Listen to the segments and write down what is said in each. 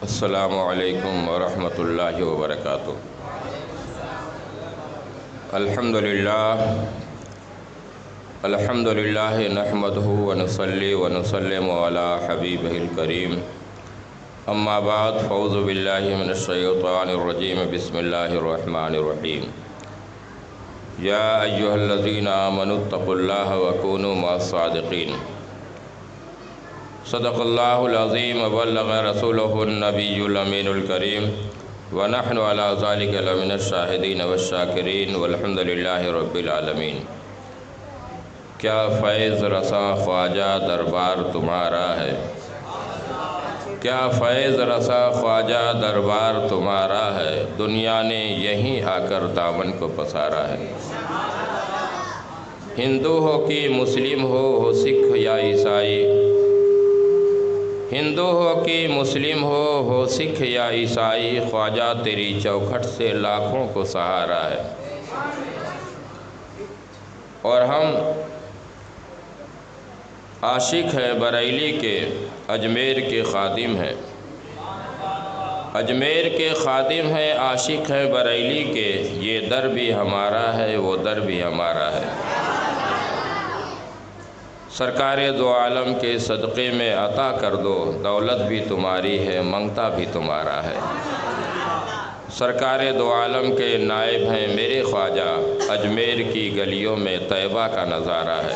السلام علیکم ورحمۃ اللہ وبرکاتہ۔ الحمدللہ نحمدہ ونصلی ونسلم علی حبیبہ الکریم، اما بعد فاعوذ باللہ من الشیطان الرجیم، بسم اللہ الرحمن الرحیم۔ یا ایہا الذین آمنوا اتقوا اللہ وکونوا مع الصادقین۔ صدق اللہ العظیم وبلغ رسولہ النبی الامین الکریم، ونحن علی ذلک لمن الشاہدین والشاکرین، والحمد للہ رب العالمین۔ کیا فیض رساں خواجہ دربار تمہارا ہے، کیا فیض رساں خواجہ دربار تمہارا ہے، دنیا نے یہیں آ کر دامن کو پسارا ہے۔ ہندو ہو کہ مسلم ہو سکھ یا عیسائی، ہندو ہو کہ مسلم ہو سکھ یا عیسائی، خواجہ تیری چوکھٹ سے لاکھوں کو سہارا ہے۔ اور ہم عاشق ہیں بریلی کے، اجمیر کے خادم ہیں، اجمیر کے خادم ہیں، عاشق ہیں بریلی کے، یہ در بھی ہمارا ہے وہ در بھی ہمارا ہے۔ سرکار دو عالم کے صدقے میں عطا کر دو، دولت بھی تمہاری ہے منگتا بھی تمہارا ہے۔ سرکار دو عالم کے نائب ہیں میرے خواجہ، اجمیر کی گلیوں میں طیبہ کا نظارہ ہے۔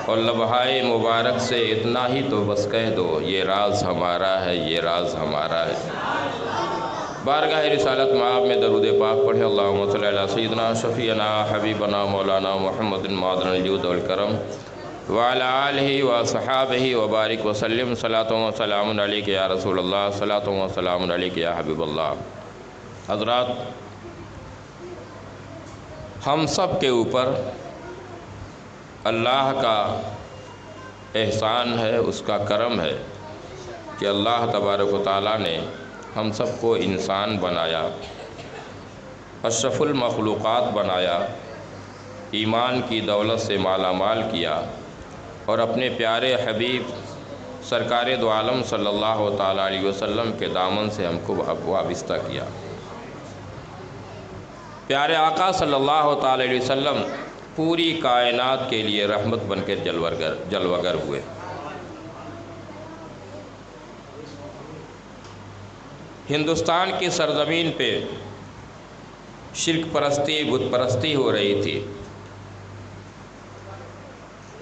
اور لمحۂ مبارک سے اتنا ہی تو بس کہہ دو، یہ راز ہمارا ہے یہ راز ہمارا ہے۔ بارگاہ رسالت مآب میں درود پاک پڑھے، اللہم صلی علی سیدنا شفیعنا حبیبنا مولانا محمد معدن الجود والکرم، وعلی آلہ وصحابہ وبارک وسلم، صلاۃ و سلام علیک یا رسول اللہ، صلاۃ و سلام علیک یا حبیب اللہ۔ حضرات، ہم سب کے اوپر اللہ کا احسان ہے، اس کا کرم ہے کہ اللہ تبارک و تعالیٰ نے ہم سب کو انسان بنایا، اشرف المخلوقات بنایا، ایمان کی دولت سے مالا مال کیا، اور اپنے پیارے حبیب سرکار دو عالم صلی اللہ تعالیٰ علیہ وسلم کے دامن سے ہم کو وابستہ کیا۔ پیارے آقا صلی اللہ تعالیٰ علیہ وسلم پوری کائنات کے لیے رحمت بن کے جلوگر ہوئے۔ ہندوستان کی سرزمین پہ شرک پرستی، بت پرستی ہو رہی تھی،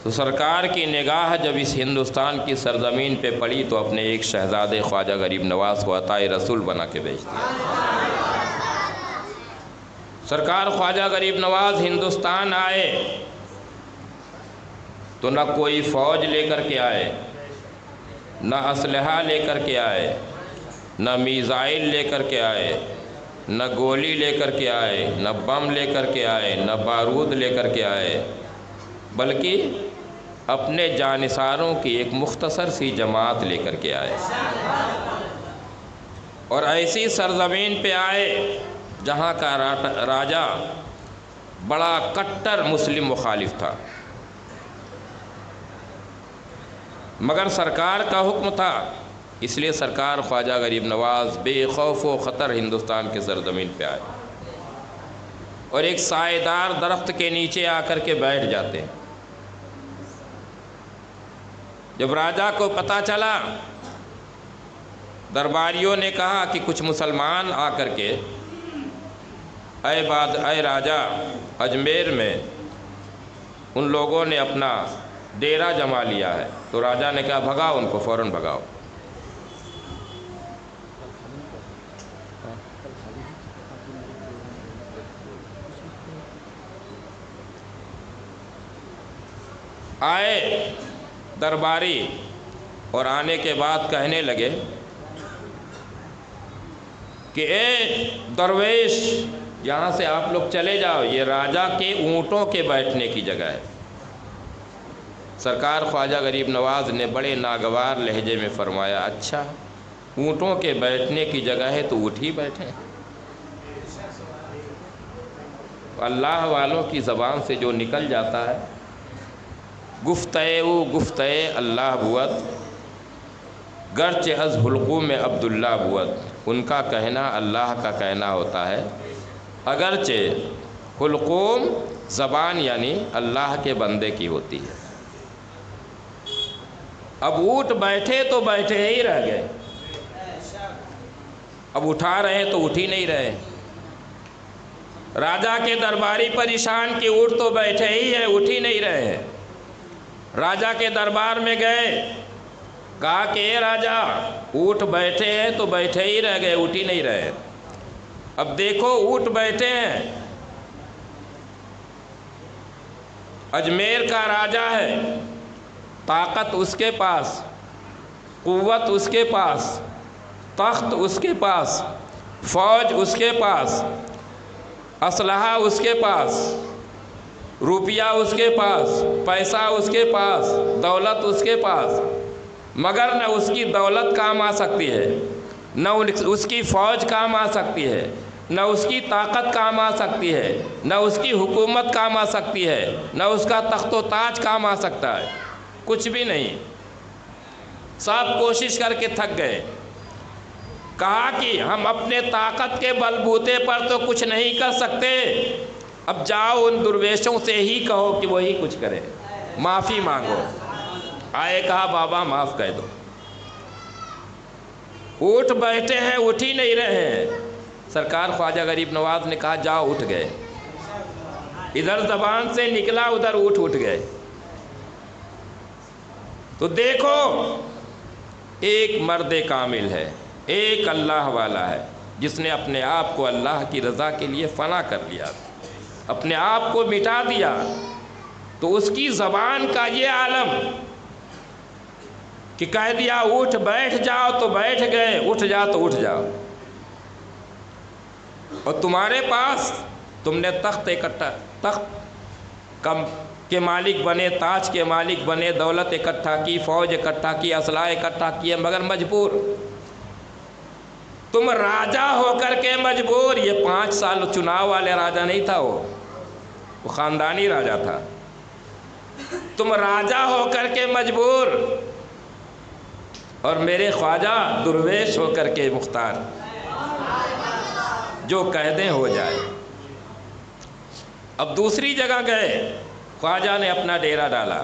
تو سرکار کی نگاہ جب اس ہندوستان کی سرزمین پہ پڑی تو اپنے ایک شہزادے خواجہ غریب نواز کو عطائے رسول بنا کے بھیج دیا۔ سرکار خواجہ غریب نواز ہندوستان آئے تو نہ کوئی فوج لے کر کے آئے، نہ اسلحہ لے کر کے آئے، نہ میزائل لے کر کے آئے، نہ گولی لے کر کے آئے، نہ بم لے کر کے آئے، نہ بارود لے کر کے آئے، بلکہ اپنے جانثاروں کی ایک مختصر سی جماعت لے کر کے آئے، اور ایسی سرزمین پہ آئے جہاں کا راجہ بڑا کٹر مسلم مخالف تھا، مگر سرکار کا حکم تھا، اس لیے سرکار خواجہ غریب نواز بے خوف و خطر ہندوستان کے سرزمین پہ آئے، اور ایک سائے دار درخت کے نیچے آ کر کے بیٹھ جاتے ہیں۔ جب راجہ کو پتہ چلا، درباریوں نے کہا کہ کچھ مسلمان آ کر کے اے راجہ، اجمیر میں ان لوگوں نے اپنا ڈیرا جما لیا ہے۔ تو راجہ نے کہا بھگاؤ ان کو، فوراً بھگاؤ۔ آئے درباری، اور آنے کے بعد کہنے لگے کہ اے درویش، یہاں سے آپ لوگ چلے جاؤ، یہ راجہ کے اونٹوں کے بیٹھنے کی جگہ ہے۔ سرکار خواجہ غریب نواز نے بڑے ناگوار لہجے میں فرمایا، اچھا اونٹوں کے بیٹھنے کی جگہ ہے تو اونٹ ہی بیٹھیں۔ اللہ والوں کی زبان سے جو نکل جاتا ہے، گفتے اللہ بوت گرچہ از حلقوم عبداللہ بود، ان کا کہنا اللہ کا کہنا ہوتا ہے، اگرچہ حلقوم زبان یعنی اللہ کے بندے کی ہوتی ہے۔ اب اونٹ بیٹھے تو بیٹھے ہی رہ گئے، اب اٹھا رہے تو اٹھ ہی نہیں رہے۔ راجا کے درباری پریشان کہ اونٹ تو بیٹھے ہی ہے، اٹھ ہی نہیں رہے ہیں۔ راجا کے دربار میں گئے، کہا کہ اے راجا، اونٹ بیٹھے ہیں تو بیٹھے ہی رہ گئے، اٹھ ہی نہیں رہے۔ اب دیکھو اونٹ بیٹھے ہیں، اجمیر کا راجا ہے، طاقت اس کے پاس، قوت اس کے پاس، تخت اس کے پاس، فوج اس کے پاس، اسلحہ اس کے پاس، روپیہ اس کے پاس، پیسہ اس کے پاس، دولت اس کے پاس، مگر نہ اس کی دولت کام آ سکتی ہے، نہ اس کی فوج کام آ سکتی ہے، نہ اس کی طاقت کام آ سکتی ہے، نہ اس کی حکومت کام آ سکتی ہے، نہ اس کا تخت و تاج کام آ سکتا ہے، کچھ بھی نہیں۔ سب کوشش کر کے تھک گئے، کہا کہ ہم اپنے طاقت کے بلبوتے پر تو کچھ نہیں کر سکتے، اب جاؤ ان درویشوں سے ہی کہو کہ وہی کچھ کرے، معافی مانگو۔ آئے، کہا بابا معاف کہہ دو۔ اٹھ بیٹھے ہیں، اٹھ ہی نہیں رہے ہیں۔ سرکار خواجہ غریب نواز نے کہا جاؤ، اٹھ گئے، ادھر زبان سے نکلا ادھر اٹھ گئے۔ تو دیکھو ایک مرد کامل ہے، ایک اللہ والا ہے، جس نے اپنے آپ کو اللہ کی رضا کے لیے فنا کر لیا، اپنے آپ کو مٹا دیا، تو اس کی زبان کا یہ عالم کہ کہہ دیا اٹھ بیٹھ جاؤ تو بیٹھ گئے، اٹھ جا تو اٹھ جاؤ۔ اور تمہارے پاس، تم نے تخت کے مالک بنے، تاج کے مالک بنے، دولت اکٹھا کی، فوج اکٹھا کی، اسلحہ اکٹھا کیے، مگر مجبور تم راجا ہو کر کے مجبور۔ یہ 5 سال چناؤ والے راجا نہیں تھا، وہ خاندانی راجا تھا۔ تم راجا ہو کر کے مجبور، اور میرے خواجہ درویش ہو کر کے مختار، جو کہہ دیں ہو جائے۔ اب دوسری جگہ گئے، خواجہ نے اپنا ڈیرا ڈالا،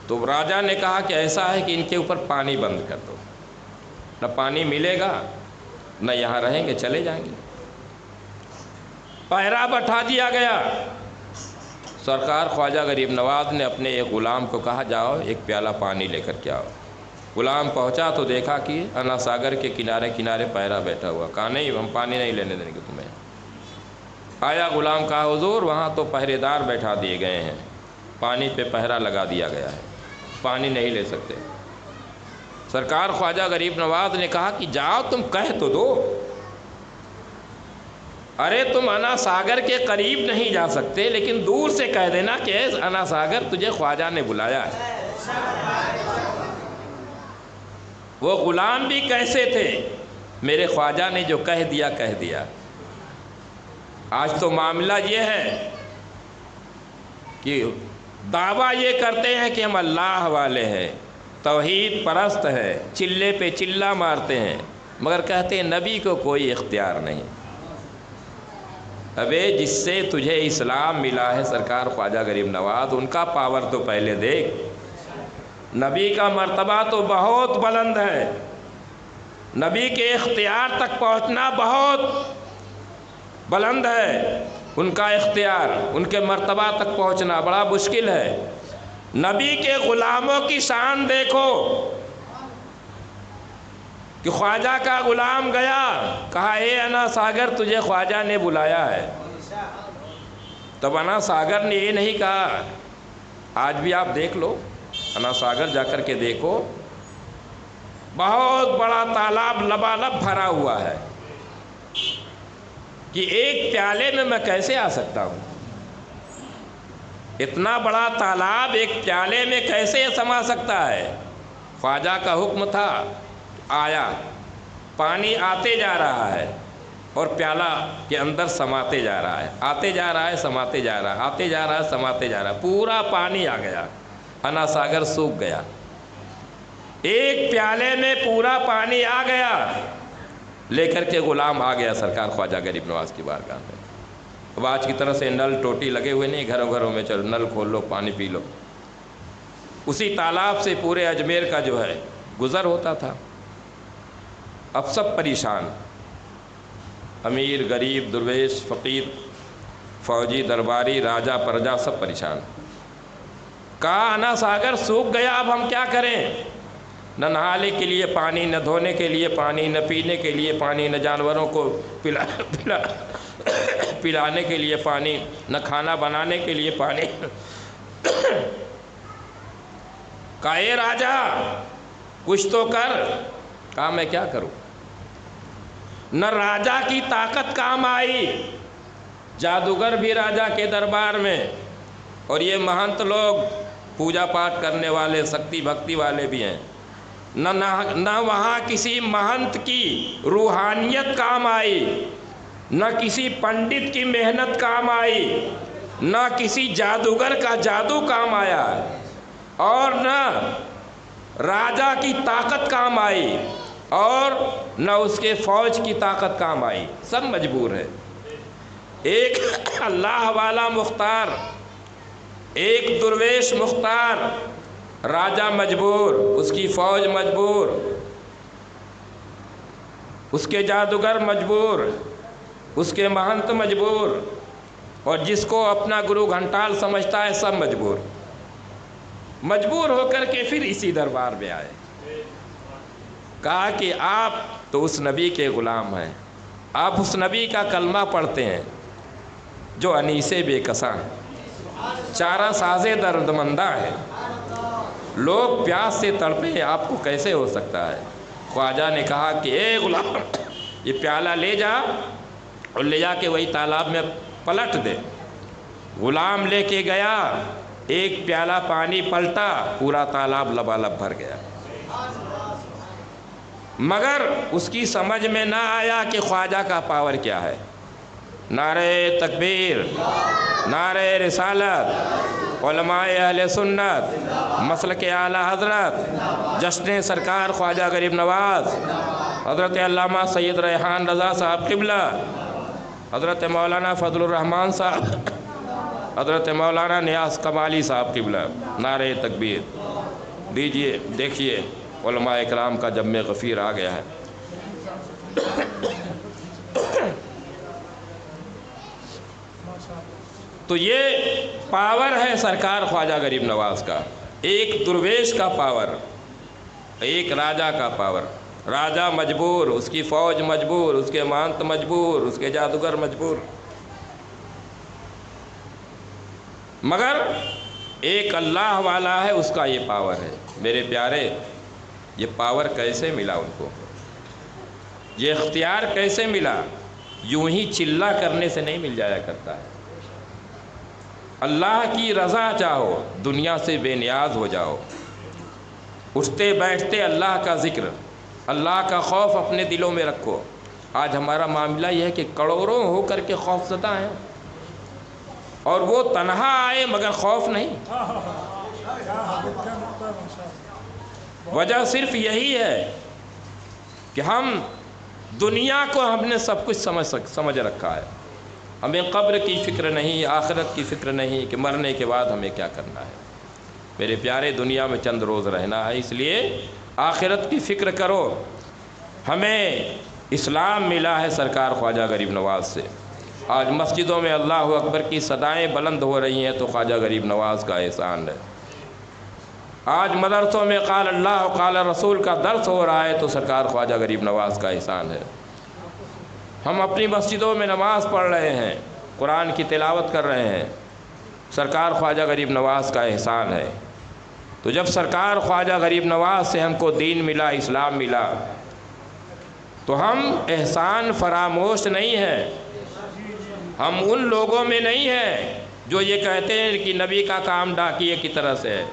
تو راجا نے کہا کہ ایسا ہے کہ ان کے اوپر پانی بند کر دو، نہ پانی ملے گا نہ یہاں رہیں گے، چلے جائیں گے۔ پہرا بٹھا دیا گیا۔ سرکار خواجہ غریب نواز نے اپنے ایک غلام کو کہا جاؤ ایک پیالہ پانی لے کر کے آؤ۔ غلام پہنچا تو دیکھا کہ انا ساگر کے کنارے پہرا بیٹھا ہوا، کہا نہیں، ہم پانی نہیں لینے دیں گے تمہیں۔ آیا غلام، کہا حضور وہاں تو پہرے دار بیٹھا دیے گئے ہیں، پانی پہ پہرا لگا دیا گیا ہے، پانی نہیں لے سکتے۔ سرکار خواجہ غریب نواز نے کہا کہ جاؤ تم کہہ تو دو، ارے تم انا ساگر کے قریب نہیں جا سکتے، لیکن دور سے کہہ دینا کہ انا ساگر تجھے خواجہ نے بلایا ہے۔ وہ غلام بھی کیسے تھے، میرے خواجہ نے جو کہہ دیا کہہ دیا۔ آج تو معاملہ یہ ہے کہ دعویٰ یہ کرتے ہیں کہ ہم اللہ والے ہیں، توحید پرست ہے، چلے پہ چلہ مارتے ہیں، مگر کہتے ہیں نبی کو کوئی اختیار نہیں۔ ابے جس سے تجھے اسلام ملا ہے سرکار خواجہ غریب نواز، ان کا پاور تو پہلے دیکھ۔ نبی کا مرتبہ تو بہت بلند ہے، نبی کے اختیار تک پہنچنا بہت بلند ہے، ان کا اختیار، ان کے مرتبہ تک پہنچنا بڑا مشکل ہے۔ نبی کے غلاموں کی شان دیکھو کہ خواجہ کا غلام گیا، کہا اے انا ساگر تجھے خواجہ نے بلایا ہے۔ تب انا ساگر نے یہ نہیں کہا، آج بھی آپ دیکھ لو، انا ساگر جا کر کے دیکھو، بہت بڑا تالاب لبالب بھرا ہوا ہے کہ ایک پیالے میں کیسے آ سکتا ہوں؟ اتنا بڑا تالاب ایک پیالے میں کیسے سما سکتا ہے؟ خواجہ کا حکم تھا، آیا، پانی آتے جا رہا ہے اور پیالہ کے اندر سماتے جا رہا ہے، آتے جا رہا ہے سماتے جا رہا ہے، آتے جا رہا ہے سماتے جا رہا ہے، پورا پانی آ گیا۔ انا ساگر سوکھ گیا، ایک پیالے میں پورا پانی آ گیا، لے کر کے غلام آ گیا سرکار خواجہ غریب نواز کی بارگاہ میں۔ اب آج کی طرح سے نل ٹوٹی لگے ہوئے نہیں، گھروں گھروں میں چلو نل کھول لو پانی پی لو، اسی تالاب سے پورے اجمیر کا جو ہے گزر ہوتا تھا۔ اب سب پریشان، امیر غریب درویش فقیر فوجی درباری راجا پرجا سب پریشان۔ کہا انا ساگر سوکھ گیا، اب ہم کیا کریں؟ نہ نہانے کے لیے پانی، نہ دھونے کے لیے پانی، نہ پینے کے لیے پانی، نہ جانوروں کو پلانے کے لیے پانی، نہ کھانا بنانے کے لیے پانی۔ کہا اے راجا کچھ تو کر۔ کہا میں کیا کروں؟ نہ راجا کی طاقت کام آئی، جادوگر بھی راجا کے دربار میں، اور یہ مہنت لوگ پوجا پاٹ کرنے والے سکتی بھکتی والے بھی ہیں، نہ وہاں کسی مہنت کی روحانیت کام آئی، نہ کسی پنڈت کی محنت کام آئی، نہ کسی جادوگر کا جادو کام آیا، اور نہ راجا کی طاقت کام آئی، اور نہ اس کے فوج کی طاقت کام آئی، سب مجبور ہے۔ ایک اللہ والا مختار، ایک درویش مختار، راجا مجبور، اس کی فوج مجبور، اس کے جادوگر مجبور، اس کے مہنت مجبور، اور جس کو اپنا گرو گھنٹال سمجھتا ہے سب مجبور ہو کر کے پھر اسی دربار میں آئے۔ کہا کہ آپ تو اس نبی کے غلام ہیں، آپ اس نبی کا کلمہ پڑھتے ہیں جو انیسِ بے کساں، چارہ سازے دردمندہ ہے، لوگ پیاس سے تڑپے، آپ کو کیسے ہو سکتا ہے؟ خواجہ نے کہا کہ اے غلام یہ پیالہ لے جا اور لے جا کے وہی تالاب میں پلٹ دے۔ غلام لے کے گیا، ایک پیالہ پانی پلٹا، پورا تالاب لبالب بھر گیا۔ مگر اس کی سمجھ میں نہ آیا کہ خواجہ کا پاور کیا ہے۔ نعرہ تکبیر، نعرہ رسالت، علماء اہل سنت، مسلک اعلیٰ حضرت، جشن سرکار خواجہ غریب نواز، حضرت علامہ سید ریحان رضا صاحب قبلہ، حضرت مولانا فضل الرحمان صاحب، حضرت مولانا نیاز کمالی صاحب قبلہ، نعرہ تکبیر۔ دیجئے دیکھیے علماء اکرام کا جم غفیر آ گیا ہے۔ تو یہ پاور ہے سرکار خواجہ غریب نواز کا، ایک درویش کا پاور، ایک راجہ کا پاور۔ راجہ مجبور، اس کی فوج مجبور، اس کے مہنت مجبور، اس کے جادوگر مجبور، مگر ایک اللہ والا ہے، اس کا یہ پاور ہے۔ میرے پیارے، یہ پاور کیسے ملا ان کو؟ یہ اختیار کیسے ملا؟ یوں ہی چلہ کرنے سے نہیں مل جایا کرتا ہے۔ اللہ کی رضا چاہو، دنیا سے بے نیاز ہو جاؤ، اٹھتے بیٹھتے اللہ کا ذکر، اللہ کا خوف اپنے دلوں میں رکھو۔ آج ہمارا معاملہ یہ ہے کہ کروڑوں ہو کر کے خوف زدہ ہیں، اور وہ تنہا آئے مگر خوف نہیں۔ وجہ صرف یہی ہے کہ ہم دنیا کو ہم نے سب کچھ سمجھ رکھا ہے، ہمیں قبر کی فکر نہیں، آخرت کی فکر نہیں کہ مرنے کے بعد ہمیں کیا کرنا ہے۔ میرے پیارے، دنیا میں چند روز رہنا ہے، اس لیے آخرت کی فکر کرو۔ ہمیں اسلام ملا ہے سرکار خواجہ غریب نواز سے۔ آج مسجدوں میں اللہ اکبر کی صدائیں بلند ہو رہی ہیں تو خواجہ غریب نواز کا احسان ہے۔ آج مدرسوں میں قال اللہ قال رسول کا درس ہو رہا ہے تو سرکار خواجہ غریب نواز کا احسان ہے۔ ہم اپنی مسجدوں میں نماز پڑھ رہے ہیں، قرآن کی تلاوت کر رہے ہیں، سرکار خواجہ غریب نواز کا احسان ہے۔ تو جب سرکار خواجہ غریب نواز سے ہم کو دین ملا، اسلام ملا، تو ہم احسان فراموش نہیں ہیں۔ ہم ان لوگوں میں نہیں ہیں جو یہ کہتے ہیں کہ نبی کا کام ڈاکیے کی طرح سے ہے،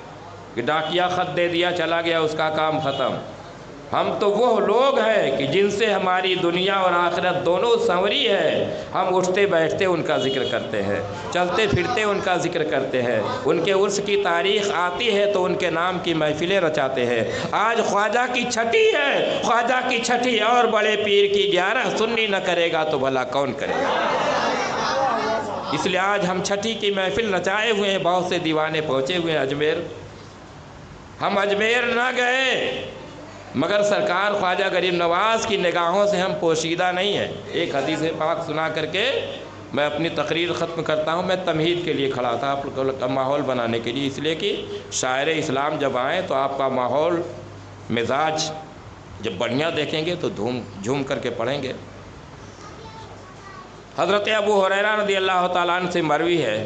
کہ ڈاکیا خط دے دیا چلا گیا، اس کا کام ختم۔ ہم تو وہ لوگ ہیں کہ جن سے ہماری دنیا اور آخرت دونوں سنوری ہے۔ ہم اٹھتے بیٹھتے ان کا ذکر کرتے ہیں، چلتے پھرتے ان کا ذکر کرتے ہیں، ان کے عرس کی تاریخ آتی ہے تو ان کے نام کی محفلیں رچاتے ہیں۔ آج خواجہ کی چھٹی ہے، خواجہ کی چھٹی اور بڑے پیر کی 11، سنی نہ کرے گا تو بھلا کون کرے گا؟ اس لیے آج ہم چھٹی کی محفل رچائے ہوئے ہیں، بہت سے دیوانے پہنچے ہوئے ہیں اجمیر۔ ہم اجمیر نہ گئے مگر سرکار خواجہ غریب نواز کی نگاہوں سے ہم پوشیدہ نہیں ہیں۔ ایک حدیث پاک سنا کر کے میں اپنی تقریر ختم کرتا ہوں۔ میں تمہید کے لیے کھڑا تھا، آپ لوگوں کا ماحول بنانے کے لیے، اس لیے کہ شاعر اسلام جب آئیں تو آپ کا ماحول مزاج جب بڑھیا دیکھیں گے تو جھوم کر کے پڑھیں گے۔ حضرت ابو ہریرہ رضی اللہ تعالیٰ عنہ سے مروی ہے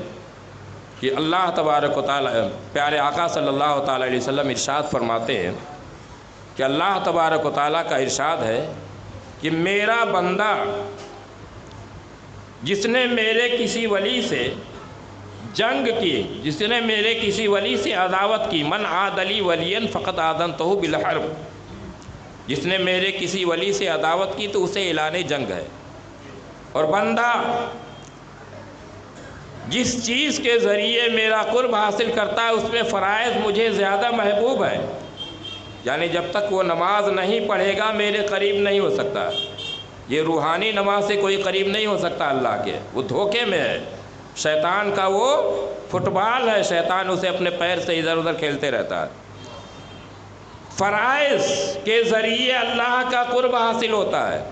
کہ اللہ تبارک و تعالیٰ، پیارے آقا صلی اللہ تعالیٰ علیہ وسلم ارشاد فرماتے ہیں کہ اللہ تبارک و تعالیٰ کا ارشاد ہے کہ میرا بندہ جس نے میرے کسی ولی سے جنگ کی، جس نے میرے کسی ولی سے عداوت کی، من عاد لی ولیا فقد آذنتہ بالحرب، جس نے میرے کسی ولی سے عداوت کی تو اسے اعلان جنگ ہے۔ اور بندہ جس چیز کے ذریعے میرا قرب حاصل کرتا ہے اس میں فرائض مجھے زیادہ محبوب ہے، یعنی جب تک وہ نماز نہیں پڑھے گا میرے قریب نہیں ہو سکتا۔ یہ روحانی نماز سے کوئی قریب نہیں ہو سکتا اللہ کے، وہ دھوکے میں ہے، شیطان کا وہ فٹ بال ہے، شیطان اسے اپنے پیر سے ادھر ادھر کھیلتے رہتا ہے۔ فرائض کے ذریعے اللہ کا قرب حاصل ہوتا ہے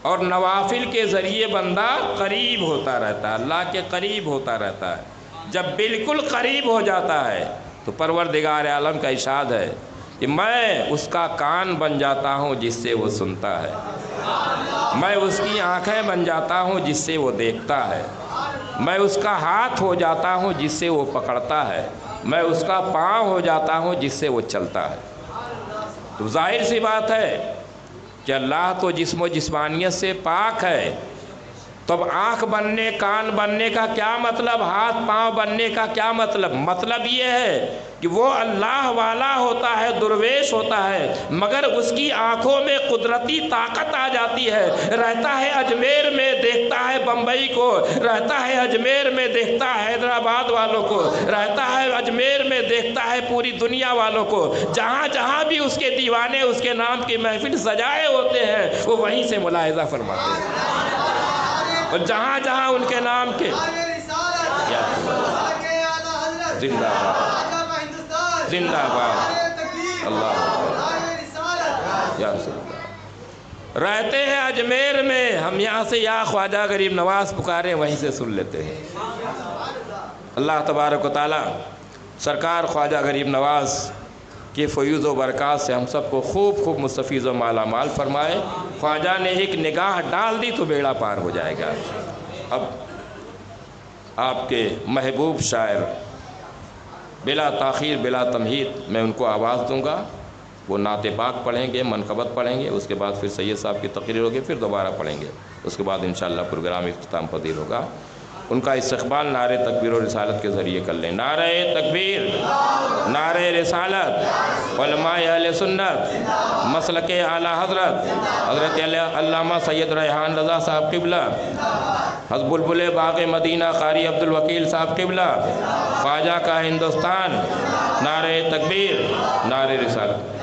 اور نوافل کے ذریعے بندہ قریب ہوتا رہتا ہے، اللہ کے قریب ہوتا رہتا ہے۔ جب بالکل قریب ہو جاتا ہے تو پروردگار عالم کا ارشاد ہے کہ میں اس کا کان بن جاتا ہوں جس سے وہ سنتا ہے، میں اس کی آنکھیں بن جاتا ہوں جس سے وہ دیکھتا ہے، میں اس کا ہاتھ ہو جاتا ہوں جس سے وہ پکڑتا ہے، میں اس کا پاؤں ہو جاتا ہوں جس سے وہ چلتا ہے۔ تو ظاہر سی بات ہے کہ اللہ تو جسم و جسمانیت سے پاک ہے، تو اب آنکھ بننے، کان بننے کا کیا مطلب، ہاتھ پاؤں بننے کا کیا مطلب؟ مطلب یہ ہے کہ وہ اللہ والا ہوتا ہے، درویش ہوتا ہے، مگر اس کی آنکھوں میں قدرتی طاقت آ جاتی ہے، رہتا ہے اجمیر میں دیکھتا ہے بمبئی کو، رہتا ہے اجمیر میں دیکھتا ہے حیدرآباد والوں کو، رہتا ہے اجمیر میں دیکھتا ہے پوری دنیا والوں کو۔ جہاں جہاں بھی اس کے دیوانے اس کے نام کی محفل سجائے ہوتے ہیں وہ وہیں سے ملاحظہ فرماتے ہیں، اور جہاں جہاں ان کے نام کے زندہ باد، زندہ باد، اللہ یا رسول اللہ، رہتے ہیں اجمیر میں، ہم یہاں سے یا خواجہ غریب نواز پکارے وہیں سے سن لیتے ہیں۔ اللہ تبارک و تعالیٰ سرکار خواجہ غریب نواز کے فیوز و برکات سے ہم سب کو خوب خوب مستفیض و مالا مال فرمائے۔ خواجہ نے ایک نگاہ ڈال دی تو بیڑا پار ہو جائے گا۔ اب آپ کے محبوب شاعر بلا تاخیر بلا تمہید میں ان کو آواز دوں گا، وہ نعت پاک پڑھیں گے، منقبت پڑھیں گے، اس کے بعد پھر سید صاحب کی تقریر ہوگی، پھر دوبارہ پڑھیں گے، اس کے بعد انشاءاللہ پروگرام اختتام پذیر ہوگا۔ ان کا استقبال نعرہ تکبیر و رسالت کے ذریعے کر لیں۔ نعرہ تکبیر، نعرہ رسالت، علماء اہل سنت، مسلک اعلیٰ حضرت حضرت علامہ سید ریحان رضا صاحب قبلہ، حضرت بلبل باغ مدینہ قاری عبدالوکیل صاحب قبلہ، خواجہ کا ہندوستان، نعرہ تکبیر، نعرہ رسالت۔